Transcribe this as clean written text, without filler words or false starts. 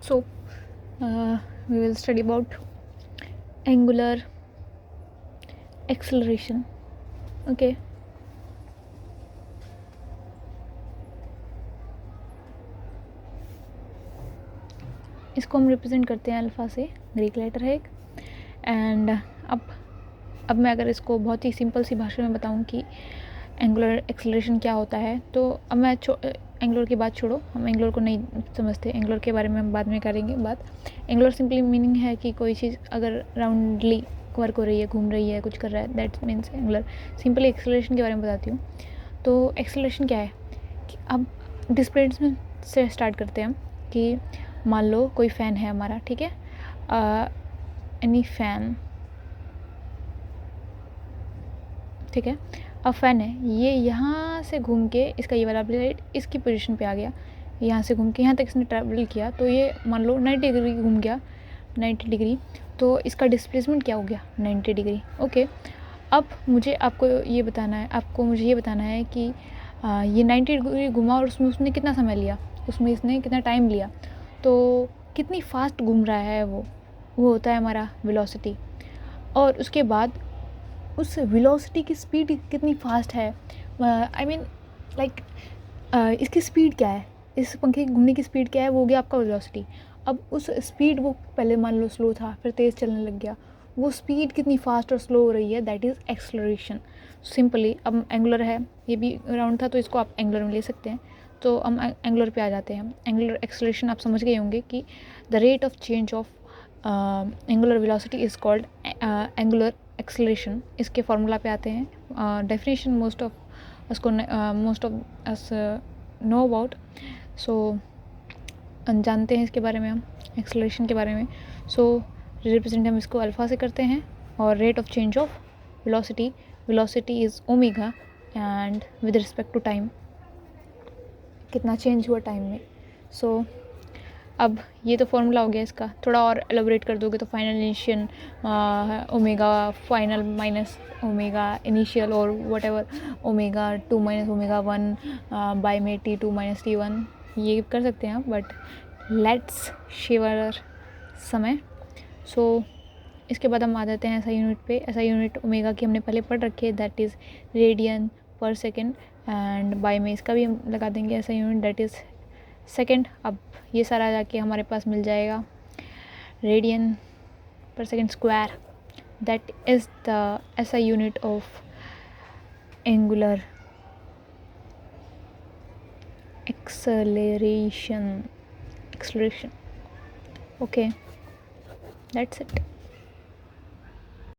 So we will study about angular acceleration. Okay. इसको हम represent करते हैं अल्फ़ा से, ग्रीक लेटर है एक। एंड अब मैं अगर इसको बहुत ही सिंपल सी भाषा में बताऊं कि एंगुलर एक्सेलरेशन क्या होता है, तो अब मैं एंगुलर की बात छोड़ो, हम एंगुलर को नहीं समझते, एंगुलर के बारे में हम बाद में करेंगे बात। एंगुलर सिंपली मीनिंग है कि कोई चीज़ अगर राउंडली वर्क हो रही है, घूम रही है, कुछ कर रहा है, that means angular. Simply acceleration के बारे में बताती हूँ। तो एक्सेलरेशन क्या है कि अब डिस्प्लेसमेंट से स्टार्ट करते हैं हम कि मान लो कोई फ़ैन है हमारा, ठीक है, एनी फ़ैन, ठीक है। अब फ़ैन है, ये यहाँ से घूम के इसका ये वाला ब्लेड इसकी पोजीशन पे आ गया, यहाँ से घूम के यहाँ तक इसने ट्रैवल किया, तो ये मान लो 90 डिग्री घूम गया, 90 डिग्री, तो इसका डिस्प्लेसमेंट क्या हो गया, 90 डिग्री। ओके, अब मुझे आपको ये बताना है, आपको मुझे ये बताना है कि ये 90 डिग्री घुमा और उसमें उसने कितना समय लिया, उसमें इसने कितना टाइम लिया, तो कितनी फास्ट घूम रहा है वो होता है हमारा वेलोसिटी। और उसके बाद उस वेलोसिटी की स्पीड कितनी फास्ट है, आई मीन लाइक इसकी स्पीड क्या है, इस पंखे की घूमने की स्पीड क्या है, वो हो गया आपका वेलोसिटी। अब उस स्पीड, वो पहले मान लो स्लो था, फिर तेज़ चलने लग गया, वो स्पीड कितनी फास्ट और स्लो हो रही है, दैट इज़ एक्सेलरेशन। सिंपली अब एंगुलर है, ये भी राउंड था, तो इसको आप एंगुलर में ले सकते हैं। तो हम एंगुलर पे आ जाते हैं। एंगुलर एक्सेलरेशन आप समझ गए होंगे कि the rate of change of angular velocity is called angular acceleration. इसके फार्मूला पे आते हैं। Definition most of us know about, so जानते हैं इसके बारे में हम, एक्सेलरेशन के बारे में। सो रिप्रेजेंट हम इसको अल्फ़ा से करते हैं, और rate of change of velocity is omega, and with respect to time, कितना चेंज हुआ टाइम में। सो अब ये तो फॉर्मूला हो गया इसका, थोड़ा और एलोबरेट कर दोगे तो final initial omega final minus omega initial, और whatever omega 2 minus omega 1 by में T2 माइनस T1, ये कर सकते हैं आप, बट लेट्स शेवर समय। सो इसके बाद हम आ जाते हैं ऐसा यूनिट पे। ऐसा यूनिट ओमेगा की हमने पहले पढ़ रखी है, that is radian per second, and bye में इसका भी हम लगा देंगे ऐसा यूनिट, दैट इज़ सेकेंड। अब ये सारा जाके हमारे पास मिल जाएगा radian per second square, that is the ऐसा unit of angular acceleration. Okay, that's it.